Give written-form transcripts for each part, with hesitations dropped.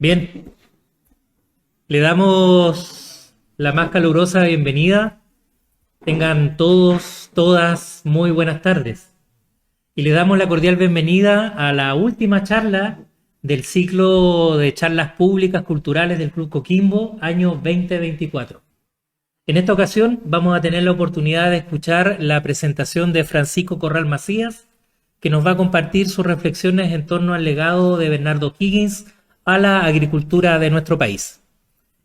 Bien, le damos la más calurosa bienvenida. Tengan todos, todas muy buenas tardes. Y le damos la cordial bienvenida a la última charla del ciclo de charlas públicas culturales del Club Coquimbo, año 2024. En esta ocasión vamos a tener la oportunidad de escuchar la presentación de Francisco Corral Macías, que nos va a compartir sus reflexiones en torno al legado de Bernardo Higgins a la agricultura de nuestro país.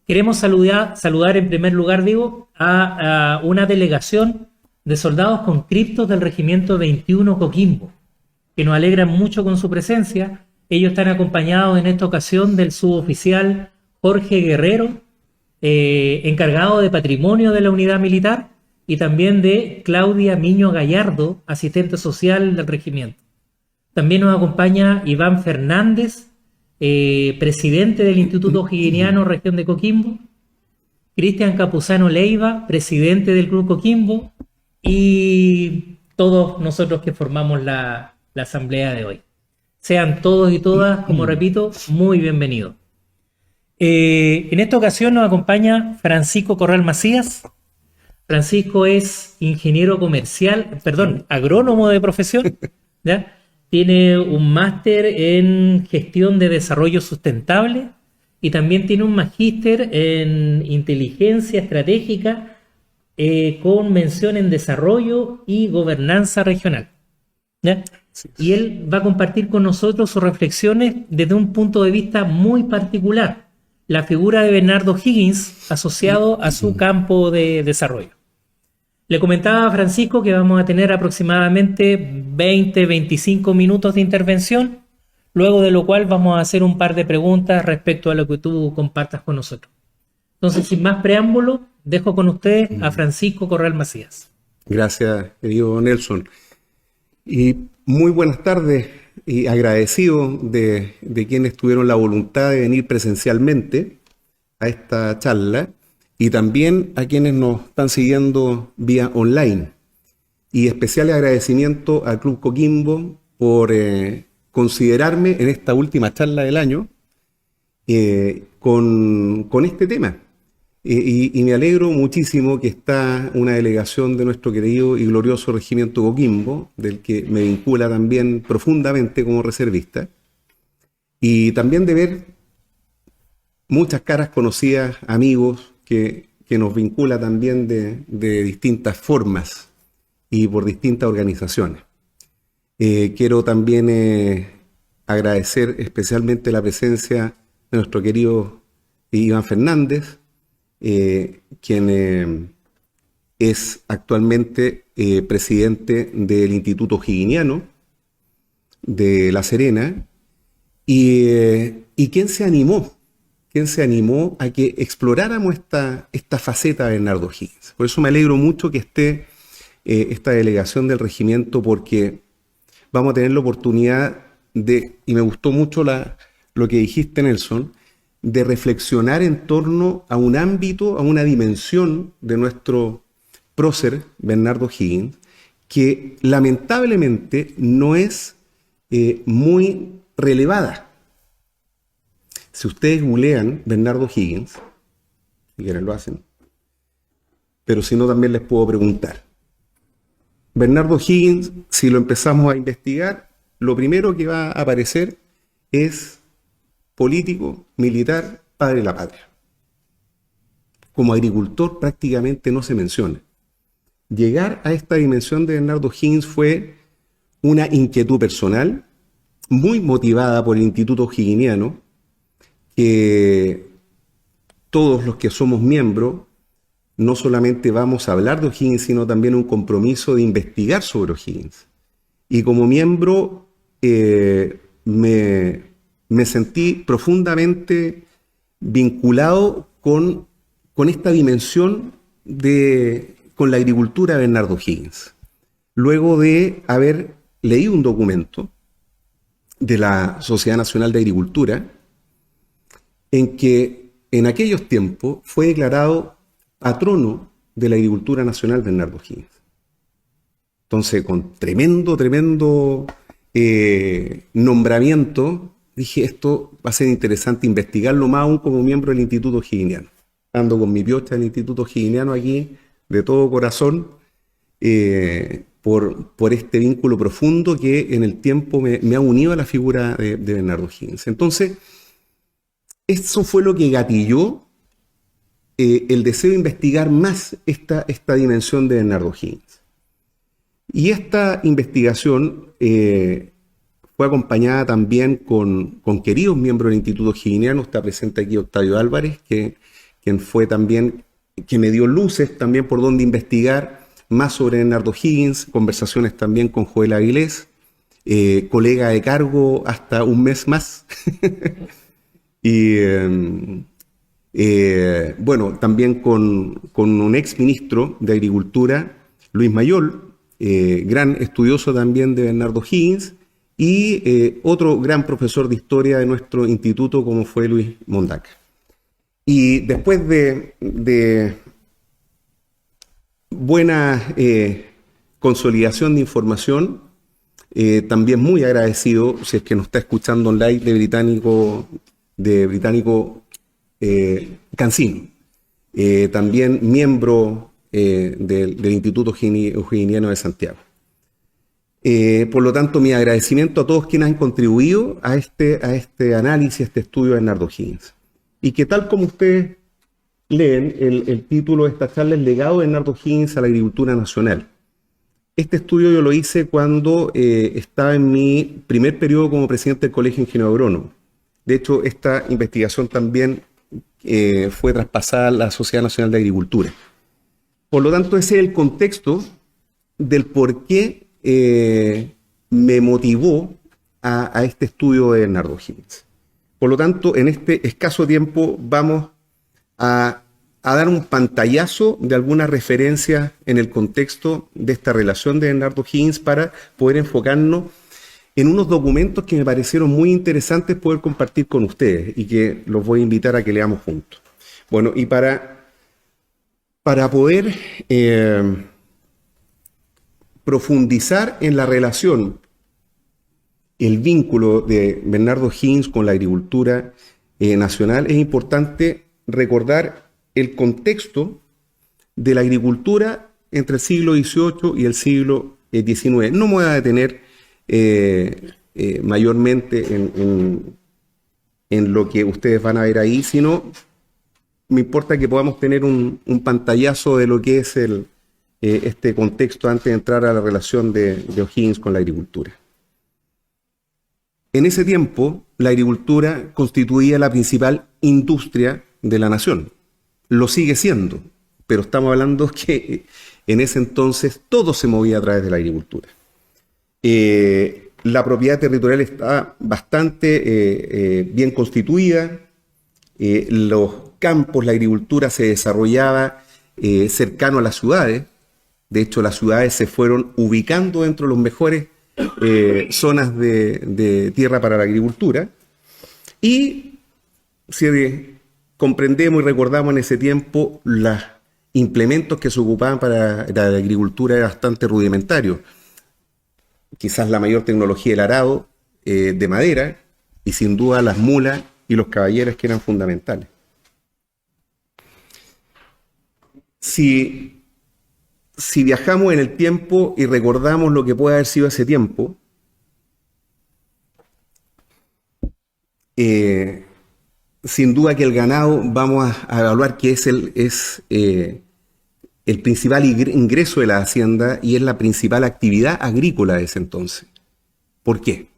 Queremos saludar en primer lugar, a una delegación de soldados conscriptos del Regimiento 21 Coquimbo, que nos alegran mucho con su presencia. Ellos están acompañados en esta ocasión del suboficial Jorge Guerrero, encargado de patrimonio de la unidad militar, y también de Claudia Miño Gallardo, asistente social del regimiento. También nos acompaña Iván Fernández, presidente del Instituto Higginiano Región de Coquimbo, Cristian Capuzano Leiva, presidente del Club Coquimbo, y todos nosotros que formamos la asamblea de hoy. Sean todos y todas, como repito, muy bienvenidos. En esta ocasión nos acompaña Francisco Corral Macías. Francisco es agrónomo de profesión, ¿ya? Tiene un máster en gestión de desarrollo sustentable y también tiene un magíster en inteligencia estratégica con mención en desarrollo y gobernanza regional, ¿ya? Sí. Y él va a compartir con nosotros sus reflexiones desde un punto de vista muy particular, la figura de Bernardo Higgins asociado a su campo de desarrollo. Le comentaba a Francisco que vamos a tener aproximadamente 20-25 minutos de intervención, luego de lo cual vamos a hacer un par de preguntas respecto a lo que tú compartas con nosotros. Entonces, sin más preámbulo, dejo con usted a Francisco Corral Macías. Gracias, querido Nelson. Y muy buenas tardes, y agradecido de quienes tuvieron la voluntad de venir presencialmente a esta charla, y también a quienes nos están siguiendo vía online. Y especial agradecimiento al Club Coquimbo por considerarme en esta última charla del año con este tema. Y me alegro muchísimo que está una delegación de nuestro querido y glorioso Regimiento Coquimbo, del que me vincula también profundamente como reservista, y también de ver muchas caras conocidas, amigos, que nos vincula también de distintas formas y por distintas organizaciones. Quiero también agradecer especialmente la presencia de nuestro querido Iván Fernández, quien es actualmente presidente del Instituto Higginiano de La Serena, y quien se animó a que exploráramos esta faceta de Bernardo Higgins. Por eso me alegro mucho que esté esta delegación del regimiento, porque vamos a tener la oportunidad y me gustó mucho lo que dijiste, Nelson, de reflexionar en torno a un ámbito, a una dimensión de nuestro prócer Bernardo Higgins, que lamentablemente no es muy relevada. Si ustedes googlean Bernardo Higgins, si quieren lo hacen, pero si no también les puedo preguntar. Bernardo Higgins, si lo empezamos a investigar, lo primero que va a aparecer es político, militar, padre de la patria. Como agricultor prácticamente no se menciona. Llegar a esta dimensión de Bernardo Higgins fue una inquietud personal, muy motivada por el Instituto Higginiano, que todos los que somos miembros no solamente vamos a hablar de O'Higgins, sino también un compromiso de investigar sobre O'Higgins. Y como miembro me sentí profundamente vinculado con esta dimensión con la agricultura de Bernardo Higgins. Luego de haber leído un documento de la Sociedad Nacional de Agricultura, en que en aquellos tiempos fue declarado patrono de la agricultura nacional Bernardo Higgins. Entonces, con tremendo nombramiento, dije, esto va a ser interesante investigarlo más aún como miembro del Instituto Higginiano. Ando con mi piocha del Instituto Higginiano aquí, de todo corazón, por este vínculo profundo que en el tiempo me ha unido a la figura de Bernardo Higgins. Entonces, eso fue lo que gatilló el deseo de investigar más esta dimensión de Bernardo Higgins. Y esta investigación fue acompañada también con queridos miembros del Instituto Higginiano. Está presente aquí Octavio Álvarez, quien fue también, que me dio luces también por donde investigar más sobre Bernardo Higgins, conversaciones también con Joel Avilés, colega de cargo hasta un mes más. Y bueno, también con un ex ministro de Agricultura, Luis Mayol, gran estudioso también de Bernardo Higgins, y otro gran profesor de historia de nuestro instituto como fue Luis Mondaca. Y después de buena consolidación de información, también muy agradecido, si es que nos está escuchando online, de Británico Cancino, también miembro del Instituto Higginiano de Santiago. Por lo tanto, mi agradecimiento a todos quienes han contribuido a este análisis, a este estudio de Bernardo Higgins. Y que tal como ustedes leen, el título de esta charla es Legado de Bernardo Higgins a la Agricultura Nacional. Este estudio yo lo hice cuando estaba en mi primer periodo como presidente del Colegio de Ingenieros Agrónomos. De hecho, esta investigación también fue traspasada a la Sociedad Nacional de Agricultura. Por lo tanto, ese es el contexto del por qué me motivó a este estudio de Bernardo Higgins. Por lo tanto, en este escaso tiempo vamos a dar un pantallazo de algunas referencias en el contexto de esta relación de Bernardo Higgins para poder enfocarnos en unos documentos que me parecieron muy interesantes poder compartir con ustedes y que los voy a invitar a que leamos juntos. Bueno, y para poder profundizar en la relación, el vínculo de Bernardo Higgins con la agricultura nacional, es importante recordar el contexto de la agricultura entre el siglo XVIII y el siglo XIX. No me voy a detener mayormente en lo que ustedes van a ver ahí, sino me importa que podamos tener un pantallazo de lo que es este contexto antes de entrar a la relación de O'Higgins con la agricultura. En ese tiempo, la agricultura constituía la principal industria de la nación. Lo sigue siendo, pero estamos hablando que en ese entonces todo se movía a través de la agricultura. La propiedad territorial está bastante bien constituida, los campos, la agricultura se desarrollaba cercano a las ciudades. De hecho, las ciudades se fueron ubicando dentro de los mejores zonas de tierra para la agricultura. Y si comprendemos y recordamos en ese tiempo, los implementos que se ocupaban para la agricultura eran bastante rudimentarios. Quizás la mayor tecnología del arado de madera y sin duda las mulas y los caballeros que eran fundamentales. Si viajamos en el tiempo y recordamos lo que puede haber sido ese tiempo, sin duda que el ganado vamos a evaluar que es el principal ingreso de la hacienda y es la principal actividad agrícola de ese entonces. ¿Por qué?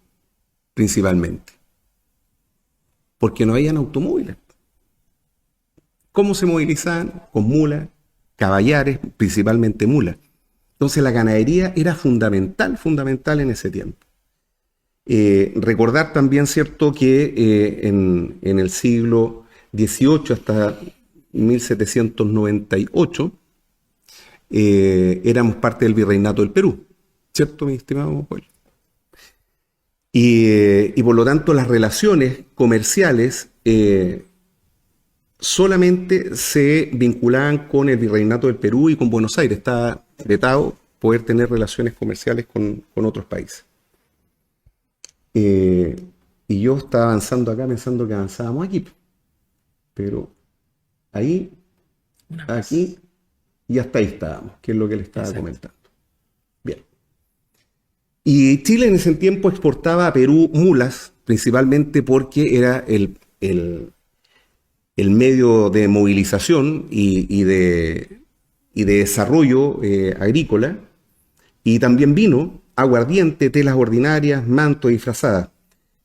Principalmente. Porque no habían automóviles. ¿Cómo se movilizaban? Con mulas, caballares, principalmente mulas. Entonces la ganadería era fundamental en ese tiempo. Recordar también, cierto, que en el siglo XVIII hasta 1798 éramos parte del Virreinato del Perú, ¿cierto, mi estimado Joel? Y por lo tanto las relaciones comerciales solamente se vinculaban con el Virreinato del Perú y con Buenos Aires. Estaba vetado poder tener relaciones comerciales con otros países. Y yo estaba avanzando acá pensando que avanzábamos aquí, pero ahí, Una más. aquí y hasta ahí estábamos, que es lo que le estaba Exacto. comentando. Bien. Y Chile en ese tiempo exportaba a Perú mulas, principalmente porque era el medio de movilización y de desarrollo agrícola, y también vino, aguardiente, telas ordinarias, manto y frazadas.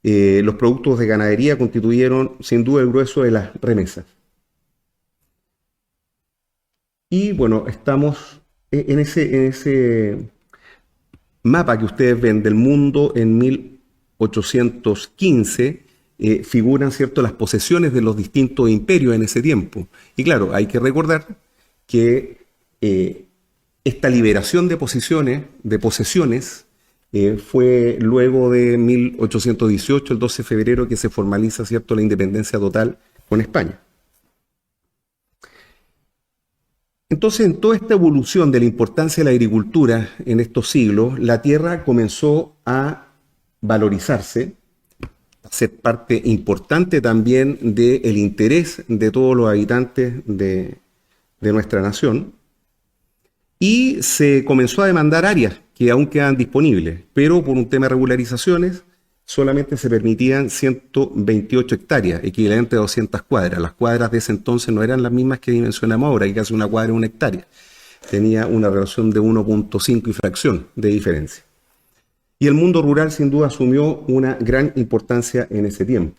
Los productos de ganadería constituyeron sin duda el grueso de las remesas. Y bueno, estamos en ese mapa que ustedes ven del mundo en 1815, figuran, ¿cierto?, las posesiones de los distintos imperios en ese tiempo. Y claro, hay que recordar que esta liberación de posesiones, fue luego de 1818, el 12 de febrero, que se formaliza, ¿cierto?, la independencia total con España. Entonces, en toda esta evolución de la importancia de la agricultura en estos siglos, la tierra comenzó a valorizarse, a ser parte importante también del interés de todos los habitantes de nuestra nación, y se comenzó a demandar áreas que aún quedan disponibles, pero por un tema de regularizaciones solamente se permitían 128 hectáreas, equivalente a 200 cuadras. Las cuadras de ese entonces no eran las mismas que dimensionamos ahora, que casi una cuadra es una hectárea. Tenía una relación de 1.5 y fracción de diferencia. Y el mundo rural sin duda asumió una gran importancia en ese tiempo.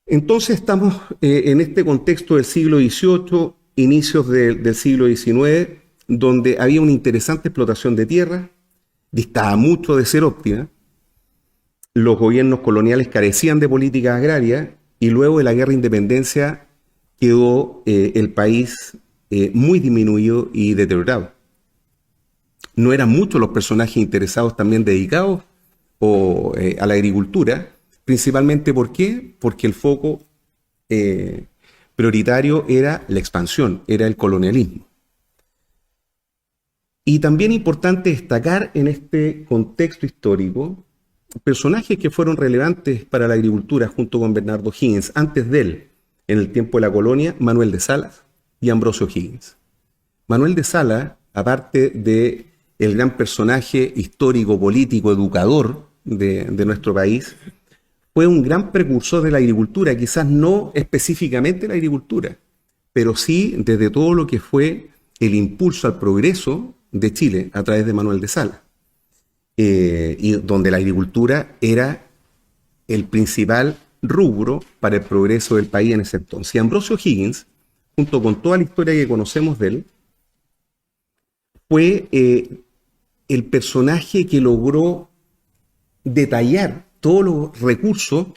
Entonces estamos en este contexto del siglo XVIII, inicios del siglo XIX, donde había una interesante explotación de tierra, distaba mucho de ser óptima, los gobiernos coloniales carecían de políticas agrarias, y luego de la guerra de independencia quedó el país muy disminuido y deteriorado. No eran muchos los personajes interesados también dedicados a la agricultura, principalmente ¿por qué? Porque el foco prioritario era la expansión, era el colonialismo. Y también importante destacar en este contexto histórico personajes que fueron relevantes para la agricultura junto con Bernardo Higgins, antes de él, en el tiempo de la colonia, Manuel de Salas y Ambrosio Higgins. Manuel de Salas, aparte de el gran personaje histórico, político, educador de nuestro país, fue un gran precursor de la agricultura, quizás no específicamente la agricultura, pero sí desde todo lo que fue el impulso al progreso de Chile a través de Manuel de Salas, y donde la agricultura era el principal rubro para el progreso del país en ese entonces. Y Ambrosio Higgins, junto con toda la historia que conocemos de él, fue el personaje que logró detallar todos los recursos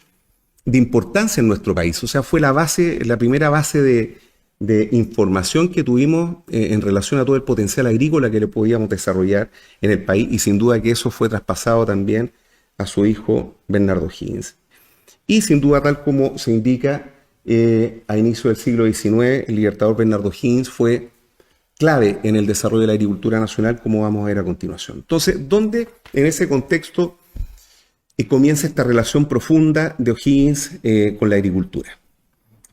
de importancia en nuestro país. O sea, fue la primera base de información que tuvimos en relación a todo el potencial agrícola que le podíamos desarrollar en el país, y sin duda que eso fue traspasado también a su hijo Bernardo Higgins. Y sin duda, tal como se indica, a inicio del siglo XIX, el libertador Bernardo Higgins fue clave en el desarrollo de la agricultura nacional, como vamos a ver a continuación. Entonces, ¿dónde en ese contexto comienza esta relación profunda de O'Higgins con la agricultura?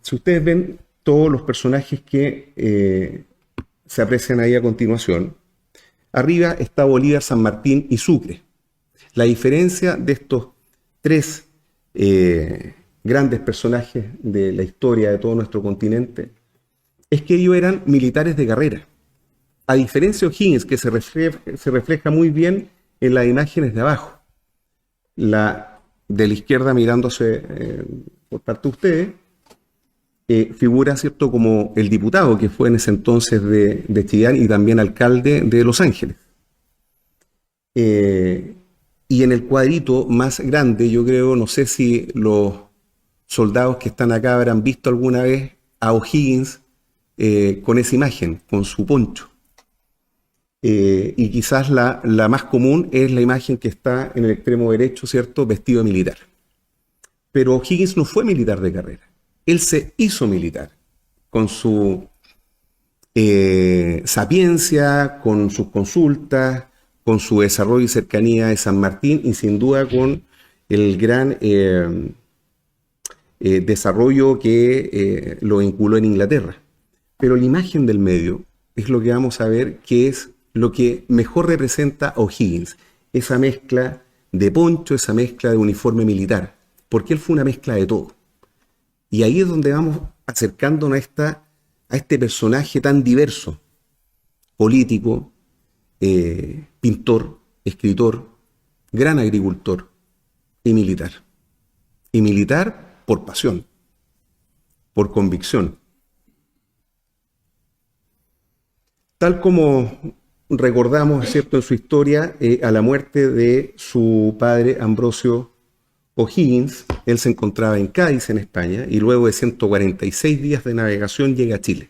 Si ustedes ven todos los personajes que se aprecian ahí a continuación, arriba está Bolívar, San Martín y Sucre. La diferencia de estos tres grandes personajes de la historia de todo nuestro continente es que ellos eran militares de carrera. A diferencia de O'Higgins, que se refleja muy bien en las imágenes de abajo. La de la izquierda mirándose por parte de ustedes, figura, ¿cierto?, como el diputado que fue en ese entonces de Chillán y también alcalde de Los Ángeles. Y en el cuadrito más grande, yo creo, no sé si los soldados que están acá habrán visto alguna vez a O'Higgins con esa imagen, con su poncho. Y quizás la más común es la imagen que está en el extremo derecho, ¿cierto?, vestido de militar. Pero O'Higgins no fue militar de carrera. Él se hizo militar con su sapiencia, con sus consultas, con su desarrollo y cercanía de San Martín, y sin duda con el gran desarrollo que lo vinculó en Inglaterra. Pero la imagen del medio es lo que vamos a ver, que es lo que mejor representa a O'Higgins. Esa mezcla de poncho, esa mezcla de uniforme militar. Porque él fue una mezcla de todo. Y ahí es donde vamos acercándonos a este personaje tan diverso. Político, pintor, escritor, gran agricultor y militar. Y militar por pasión, por convicción. Tal como recordamos, ¿cierto?, en su historia, a la muerte de su padre Ambrosio O'Higgins, él se encontraba en Cádiz, en España, y luego de 146 días de navegación llega a Chile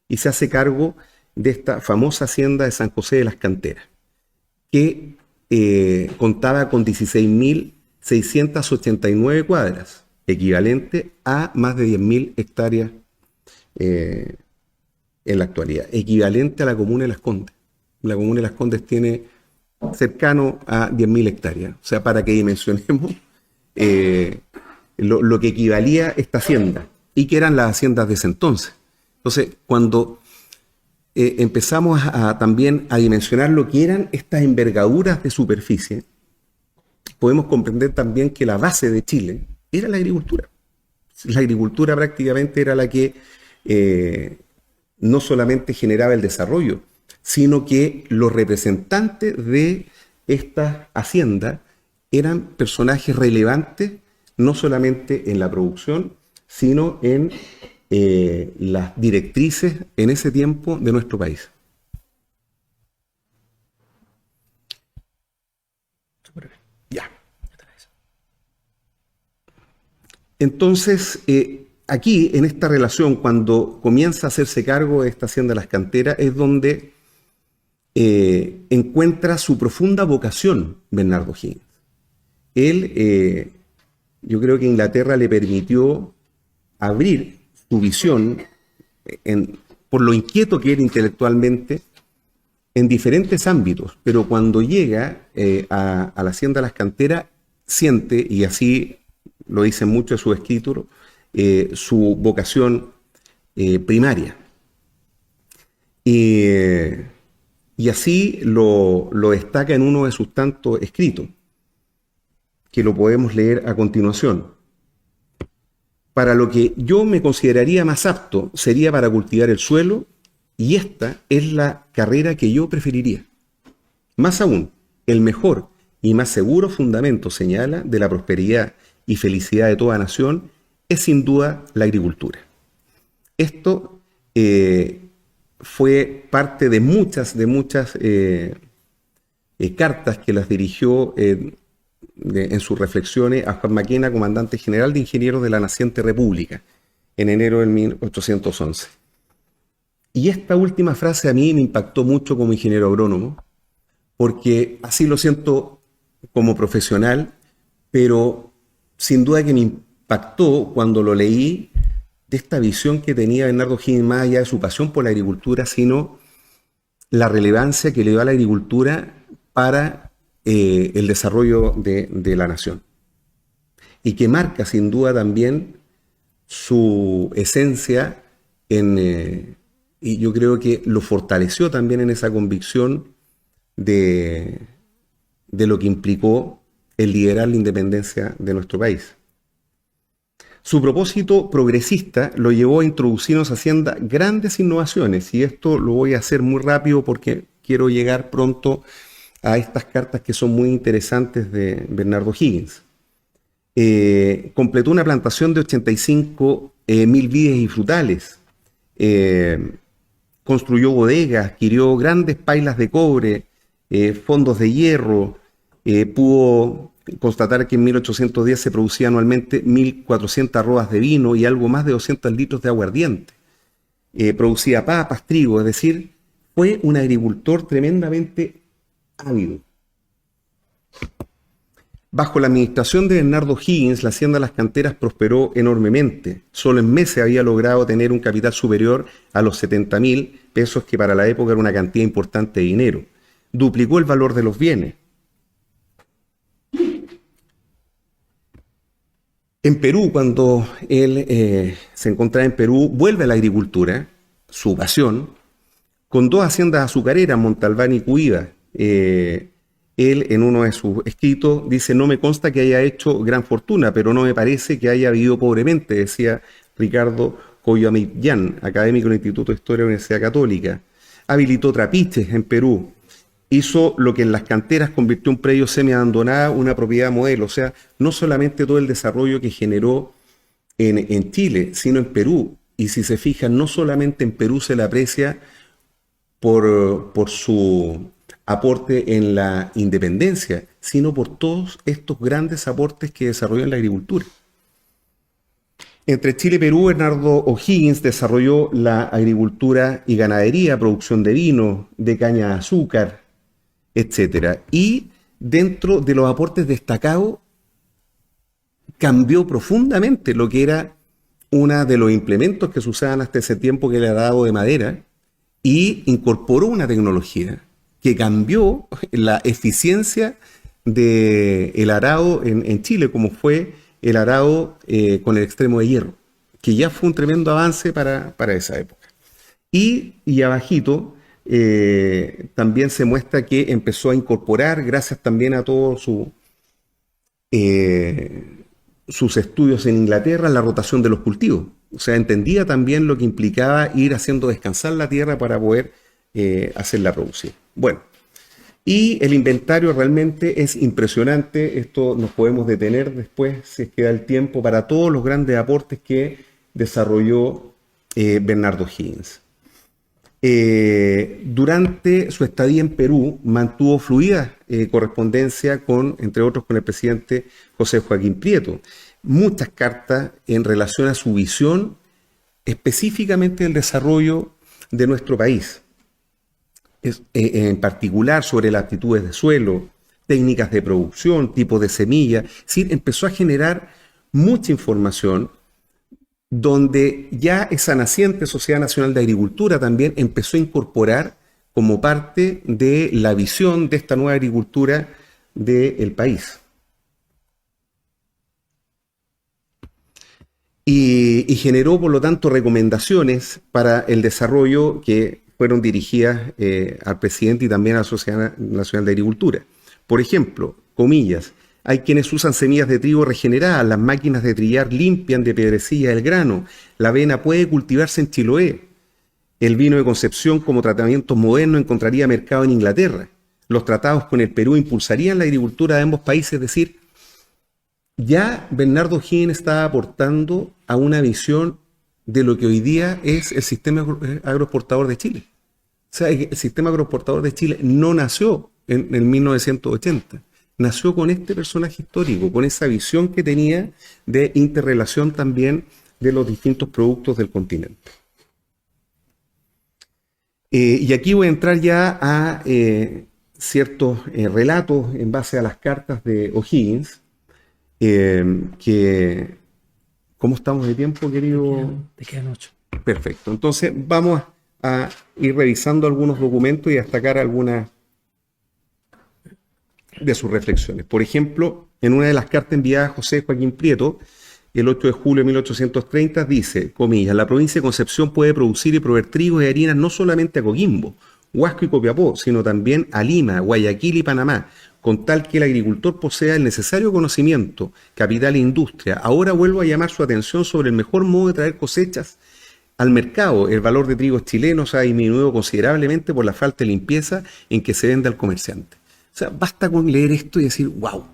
y se hace cargo de esta famosa hacienda de San José de las Canteras, que contaba con 16.689 cuadras, equivalente a más de 10.000 hectáreas en la actualidad, equivalente a la comuna de Las Condes. La comuna de Las Condes tiene cercano a 10.000 hectáreas. O sea, para que dimensionemos lo que equivalía esta hacienda, y que eran las haciendas de ese entonces. Entonces, cuando empezamos también a dimensionar lo que eran estas envergaduras de superficie, podemos comprender también que la base de Chile era la agricultura. La agricultura prácticamente era la que no solamente generaba el desarrollo, sino que los representantes de estas haciendas eran personajes relevantes, no solamente en la producción, sino en las directrices en ese tiempo de nuestro país. Ya. Entonces, aquí, en esta relación, cuando comienza a hacerse cargo de esta hacienda de Las Canteras, es donde encuentra su profunda vocación Bernardo O'Higgins. Él, yo creo que Inglaterra le permitió abrir su visión, por lo inquieto que era intelectualmente, en diferentes ámbitos, pero cuando llega a la hacienda de Las Canteras, siente, y así lo dicen muchos de sus escritos, su vocación primaria. Y así lo destaca en uno de sus tantos escritos, que lo podemos leer a continuación. Para lo que yo me consideraría más apto sería para cultivar el suelo, y esta es la carrera que yo preferiría. Más aún, el mejor y más seguro fundamento, señala, de la prosperidad y felicidad de toda nación es sin duda la agricultura. Esto fue parte de muchas cartas que las dirigió en sus reflexiones a Juan Maquena, comandante general de ingenieros de la naciente República, en enero de 1811. Y esta última frase a mí me impactó mucho como ingeniero agrónomo, porque así lo siento como profesional, pero sin duda que me impactó cuando lo leí, de esta visión que tenía Bernardo O'Higgins, más allá de su pasión por la agricultura, sino la relevancia que le dio a la agricultura para el desarrollo de la nación. Y que marca sin duda también su esencia y yo creo que lo fortaleció también en esa convicción de lo que implicó el liderar la independencia de nuestro país. Su propósito progresista lo llevó a introducir en su hacienda grandes innovaciones, y esto lo voy a hacer muy rápido porque quiero llegar pronto a estas cartas que son muy interesantes de Bernardo O'Higgins. Completó una plantación de 85.000 vides y frutales, construyó bodegas, adquirió grandes pailas de cobre, fondos de hierro, pudo constatar que en 1810 se producía anualmente 1.400 arrobas de vino y algo más de 200 litros de aguardiente. Producía papas, trigo, es decir, fue un agricultor tremendamente ávido. Bajo la administración de Bernardo O'Higgins, la hacienda de Las Canteras prosperó enormemente. Solo en meses había logrado tener un capital superior a los 70.000 pesos, que para la época era una cantidad importante de dinero. Duplicó el valor de los bienes. En Perú, cuando él se encontraba en Perú, vuelve a la agricultura, su pasión, con dos haciendas azucareras, Montalbán y Cuiva. Él, en uno de sus escritos, dice: no me consta que haya hecho gran fortuna, pero no me parece que haya vivido pobremente, decía Ricardo Coyamillán, académico del Instituto de Historia de la Universidad Católica. Habilitó trapiches en Perú. Hizo lo que en las canteras convirtió un predio semi-abandonado una propiedad modelo. O sea, no solamente todo el desarrollo que generó en Chile, sino en Perú. Y si se fijan, no solamente en Perú se le aprecia por su aporte en la independencia, sino por todos estos grandes aportes que desarrolló en la agricultura. Entre Chile y Perú, Bernardo O'Higgins desarrolló la agricultura y ganadería, producción de vino, de caña de azúcar, etcétera. Y dentro de los aportes destacados, cambió profundamente lo que era uno de los implementos que se usaban hasta ese tiempo, que era el arado de madera, y incorporó una tecnología que cambió la eficiencia del arado en Chile, como fue el arado con el extremo de hierro, que ya fue un tremendo avance para esa época. Y abajito también se muestra que empezó a incorporar, gracias también a todos sus estudios en Inglaterra, la rotación de los cultivos. O sea, entendía también lo que implicaba ir haciendo descansar la tierra para poder hacerla producir. Bueno, y el inventario realmente es impresionante. Esto nos podemos detener después, si es que da el tiempo, para todos los grandes aportes que desarrolló Bernardo O'Higgins. Durante su estadía en Perú mantuvo fluida correspondencia con, entre otros, con el presidente José Joaquín Prieto. Muchas cartas en relación a su visión específicamente del desarrollo de nuestro país. En particular sobre las aptitudes de suelo, técnicas de producción, tipos de semilla. Sí, empezó a generar mucha información donde ya esa naciente Sociedad Nacional de Agricultura también empezó a incorporar como parte de la visión de esta nueva agricultura del país. Y generó, por lo tanto, recomendaciones para el desarrollo que fueron dirigidas al presidente y también a la Sociedad Nacional de Agricultura. Por ejemplo, comillas: hay quienes usan semillas de trigo regeneradas, las máquinas de trillar limpian de piedrecilla el grano, la avena puede cultivarse en Chiloé, el vino de Concepción como tratamiento moderno encontraría mercado en Inglaterra, los tratados con el Perú impulsarían la agricultura de ambos países. Es decir, ya Bernardo O'Higgins estaba aportando a una visión de lo que hoy día es el sistema agroexportador de Chile. O sea, el sistema agroexportador de Chile no nació en 1980. Nació con este personaje histórico, con esa visión que tenía de interrelación también de los distintos productos del continente. Y aquí voy a entrar ya a ciertos relatos en base a las cartas de O'Higgins, que... ¿Cómo estamos de tiempo, querido? Te quedan 8. Perfecto. Entonces vamos a ir revisando algunos documentos y a destacar algunas de sus reflexiones. Por ejemplo, en una de las cartas enviadas a José Joaquín Prieto, el 8 de julio de 1830, dice, comillas: la provincia de Concepción puede producir y proveer trigos y harinas no solamente a Coquimbo, Huasco y Copiapó, sino también a Lima, Guayaquil y Panamá, con tal que el agricultor posea el necesario conocimiento, capital e industria. Ahora vuelvo a llamar su atención sobre el mejor modo de traer cosechas al mercado. El valor de trigos chilenos ha disminuido considerablemente por la falta de limpieza en que se vende al comerciante. O sea, basta con leer esto y decir, wow. O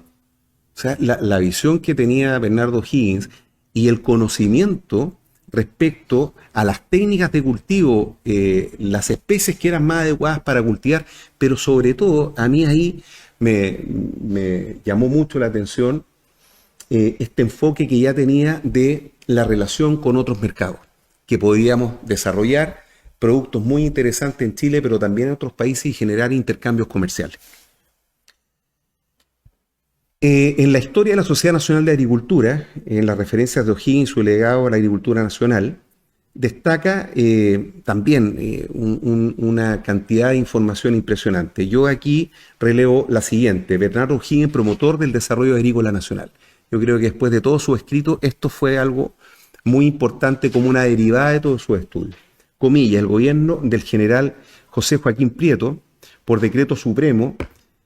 sea, la visión que tenía Bernardo O'Higgins y el conocimiento respecto a las técnicas de cultivo, las especies que eran más adecuadas para cultivar, pero sobre todo, a mí ahí me llamó mucho la atención este enfoque que ya tenía de la relación con otros mercados, que podíamos desarrollar productos muy interesantes en Chile, pero también en otros países y generar intercambios comerciales. En la historia de la Sociedad Nacional de Agricultura, en las referencias de O'Higgins, su legado a la agricultura nacional, destaca también una cantidad de información impresionante. Yo aquí relevo la siguiente: Bernardo O'Higgins, promotor del desarrollo agrícola nacional. Yo creo que después de todo su escrito, esto fue algo muy importante como una derivada de todos sus estudios. Comillas, el gobierno del general José Joaquín Prieto, por decreto supremo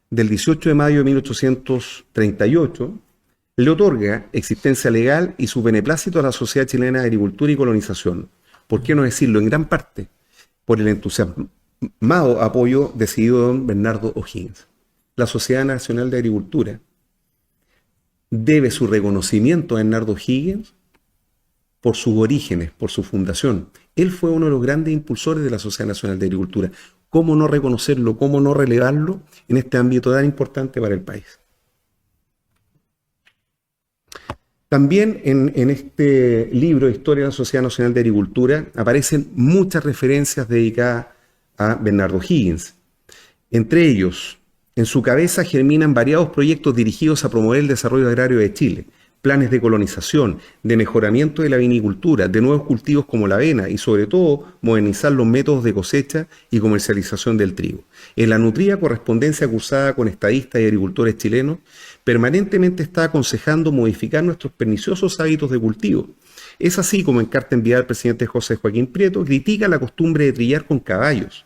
del 18 de mayo de 1838, le otorga existencia legal y su beneplácito a la Sociedad Chilena de Agricultura y Colonización. ¿Por qué no decirlo? En gran parte por el entusiasmado apoyo decidido de don Bernardo O'Higgins. La Sociedad Nacional de Agricultura debe su reconocimiento a Bernardo O'Higgins por sus orígenes, por su fundación. Él fue uno de los grandes impulsores de la Sociedad Nacional de Agricultura. ¿Cómo no reconocerlo, cómo no relevarlo en este ámbito tan importante para el país? También en este libro, Historia de la Sociedad Nacional de Agricultura, aparecen muchas referencias dedicadas a Bernardo O'Higgins. Entre ellos, en su cabeza germinan variados proyectos dirigidos a promover el desarrollo agrario de Chile, planes de colonización, de mejoramiento de la vinicultura, de nuevos cultivos como la avena y sobre todo modernizar los métodos de cosecha y comercialización del trigo. En la nutrida correspondencia cursada con estadistas y agricultores chilenos, permanentemente está aconsejando modificar nuestros perniciosos hábitos de cultivo. Es así como en carta enviada al presidente José Joaquín Prieto critica la costumbre de trillar con caballos,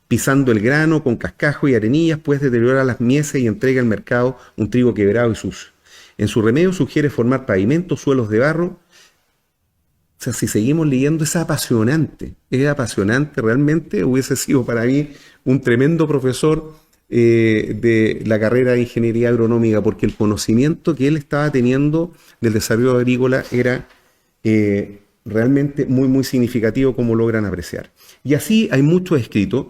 pisando el grano con cascajo y arenillas, pues deteriora las mieses y entrega al mercado un trigo quebrado y sucio. En su remedio sugiere formar pavimentos, suelos de barro. O sea, si seguimos leyendo, es apasionante, realmente hubiese sido para mí un tremendo profesor de la carrera de Ingeniería Agronómica, porque el conocimiento que él estaba teniendo del desarrollo agrícola era realmente muy, muy significativo, como logran apreciar. Y así hay muchos escritos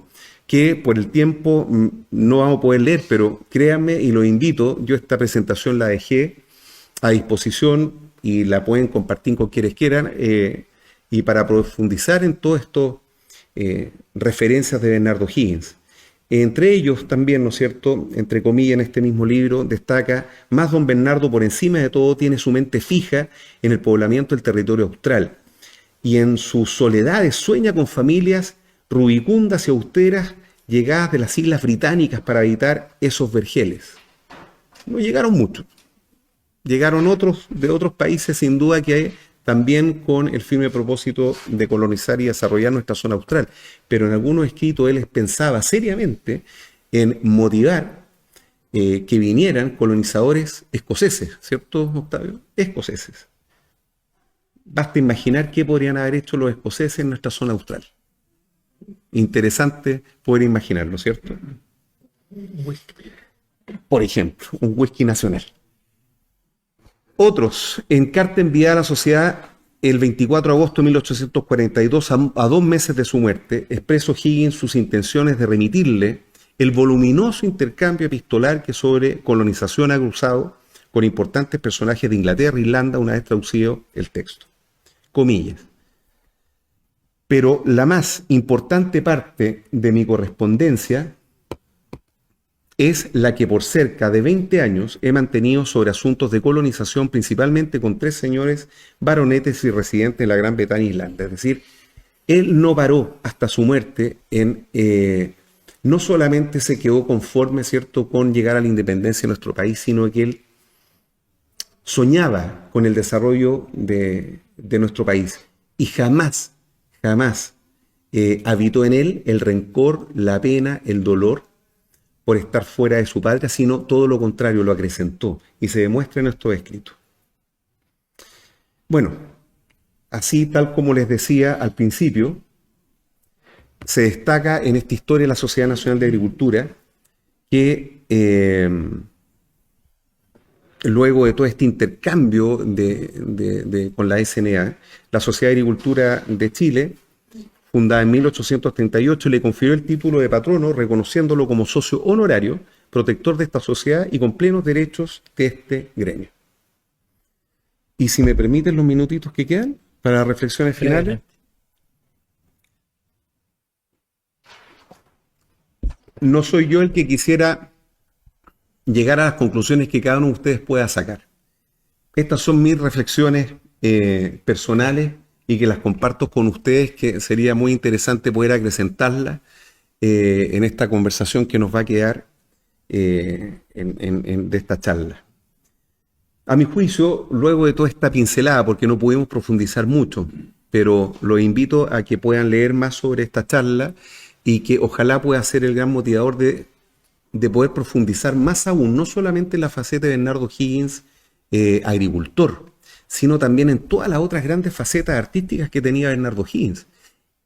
que por el tiempo no vamos a poder leer, pero créanme y lo invito, yo esta presentación la dejé a disposición y la pueden compartir con quienes quieran, y para profundizar en todo esto, referencias de Bernardo O'Higgins. Entre ellos también, ¿no es cierto?, entre comillas, en este mismo libro destaca, más don Bernardo por encima de todo tiene su mente fija en el poblamiento del territorio austral y en sus soledades sueña con familias rubicundas y austeras llegadas de las islas británicas para habitar esos vergeles. No llegaron muchos, llegaron otros de otros países sin duda que también con el firme propósito de colonizar y desarrollar nuestra zona austral, pero en algunos escritos él pensaba seriamente en motivar que vinieran colonizadores escoceses, ¿cierto, Octavio? Escoceses. Basta imaginar qué podrían haber hecho los escoceses en nuestra zona austral. Interesante poder imaginarlo, ¿cierto? Por ejemplo, un whisky nacional. Otros, en carta enviada a la sociedad el 24 de agosto de 1842, a 2 meses de su muerte, expresó O'Higgins sus intenciones de remitirle el voluminoso intercambio epistolar que sobre colonización ha cruzado con importantes personajes de Inglaterra e Irlanda una vez traducido el texto. Comillas. Pero la más importante parte de mi correspondencia es la que por cerca de 20 años he mantenido sobre asuntos de colonización, principalmente con 3 señores baronetes y residentes de la Gran Bretaña e Irlanda. Es decir, él no paró hasta su muerte en... no solamente se quedó conforme, ¿cierto?, con llegar a la independencia de nuestro país, sino que él soñaba con el desarrollo de nuestro país. Y jamás habitó en él el rencor, la pena, el dolor por estar fuera de su patria, sino todo lo contrario, lo acrecentó y se demuestra en estos escritos. Bueno, así tal como les decía al principio, se destaca en esta historia de la Sociedad Nacional de Agricultura que luego de todo este intercambio con la SNA, la Sociedad de Agricultura de Chile, fundada en 1838, le confirió el título de patrono, reconociéndolo como socio honorario, protector de esta sociedad y con plenos derechos de este gremio. Y si me permiten los minutitos que quedan para las reflexiones finales. No soy yo el que quisiera llegar a las conclusiones que cada uno de ustedes pueda sacar. Estas son mis reflexiones personales y que las comparto con ustedes, que sería muy interesante poder acrecentarlas en esta conversación que nos va a quedar de esta charla. A mi juicio, luego de toda esta pincelada, porque no pudimos profundizar mucho, pero los invito a que puedan leer más sobre esta charla y que ojalá pueda ser el gran motivador de poder profundizar más aún, no solamente en la faceta de Bernardo Higgins, agricultor, sino también en todas las otras grandes facetas artísticas que tenía Bernardo Higgins,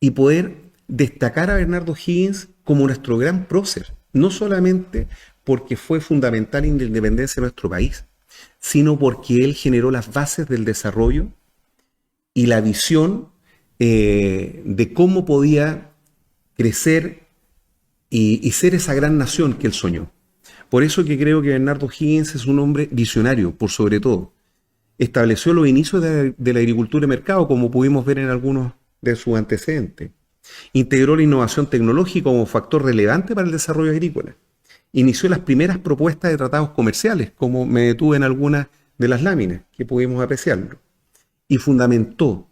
y poder destacar a Bernardo Higgins como nuestro gran prócer, no solamente porque fue fundamental en la independencia de nuestro país, sino porque él generó las bases del desarrollo y la visión de cómo podía crecer y ser esa gran nación que él soñó. Por eso que creo que Bernardo Higgins es un hombre visionario, por sobre todo. Estableció los inicios de la agricultura de mercado, como pudimos ver en algunos de sus antecedentes. Integró la innovación tecnológica como factor relevante para el desarrollo agrícola. Inició las primeras propuestas de tratados comerciales, como me detuve en algunas de las láminas que pudimos apreciarlo. Y fundamentó,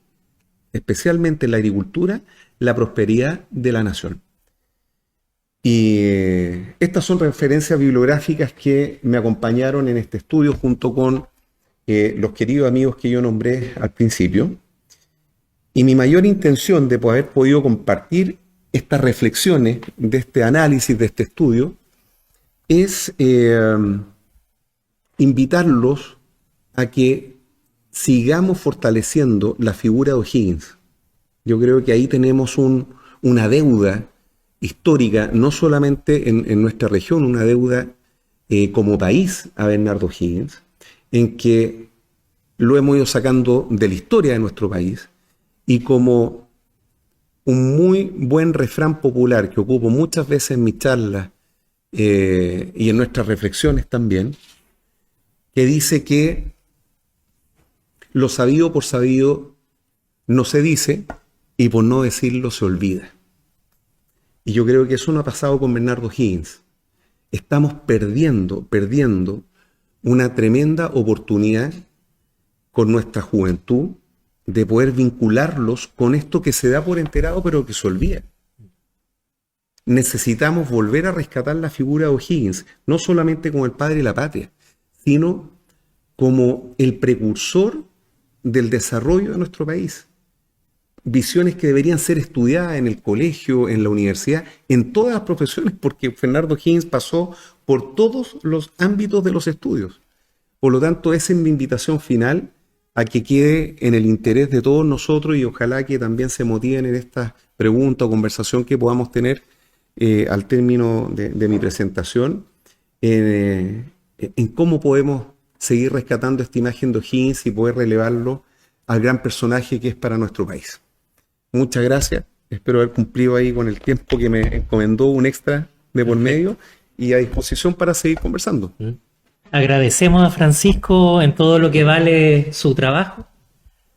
especialmente en la agricultura, la prosperidad de la nación. Y estas son referencias bibliográficas que me acompañaron en este estudio junto con los queridos amigos que yo nombré al principio. Y mi mayor intención de haber podido compartir estas reflexiones de este análisis, de este estudio, es invitarlos a que sigamos fortaleciendo la figura de O'Higgins. Yo creo que ahí tenemos una deuda histórica, no solamente en nuestra región, una deuda como país a Bernardo Higgins, en que lo hemos ido sacando de la historia de nuestro país, y como un muy buen refrán popular que ocupo muchas veces en mis charlas y en nuestras reflexiones también, que dice que lo sabido por sabido no se dice y por no decirlo se olvida. Y yo creo que eso no ha pasado con Bernardo Higgins. Estamos perdiendo una tremenda oportunidad con nuestra juventud de poder vincularlos con esto que se da por enterado pero que se olvida. Necesitamos volver a rescatar la figura de O'Higgins, no solamente como el padre de la patria, sino como el precursor del desarrollo de nuestro país. Visiones que deberían ser estudiadas en el colegio, en la universidad, en todas las profesiones, porque Bernardo Higgins pasó por todos los ámbitos de los estudios. Por lo tanto, esa es mi invitación final a que quede en el interés de todos nosotros y ojalá que también se motiven en esta pregunta o conversación que podamos tener al término de mi presentación, en cómo podemos seguir rescatando esta imagen de O'Higgins y poder relevarlo al gran personaje que es para nuestro país. Muchas gracias, espero haber cumplido ahí con el tiempo que me encomendó un extra de por medio y a disposición para seguir conversando. Agradecemos a Francisco en todo lo que vale su trabajo,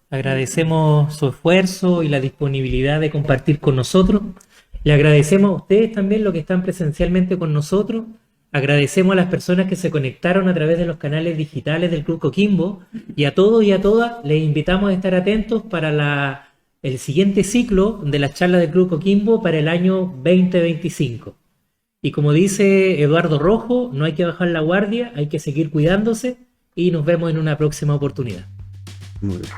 agradecemos su esfuerzo y la disponibilidad de compartir con nosotros, le agradecemos a ustedes también los que están presencialmente con nosotros, agradecemos a las personas que se conectaron a través de los canales digitales del Club Coquimbo y a todos y a todas les invitamos a estar atentos para el siguiente ciclo de las charlas del Club Coquimbo para el año 2025. Y como dice Eduardo Rojo, no hay que bajar la guardia, hay que seguir cuidándose y nos vemos en una próxima oportunidad. Muy bien.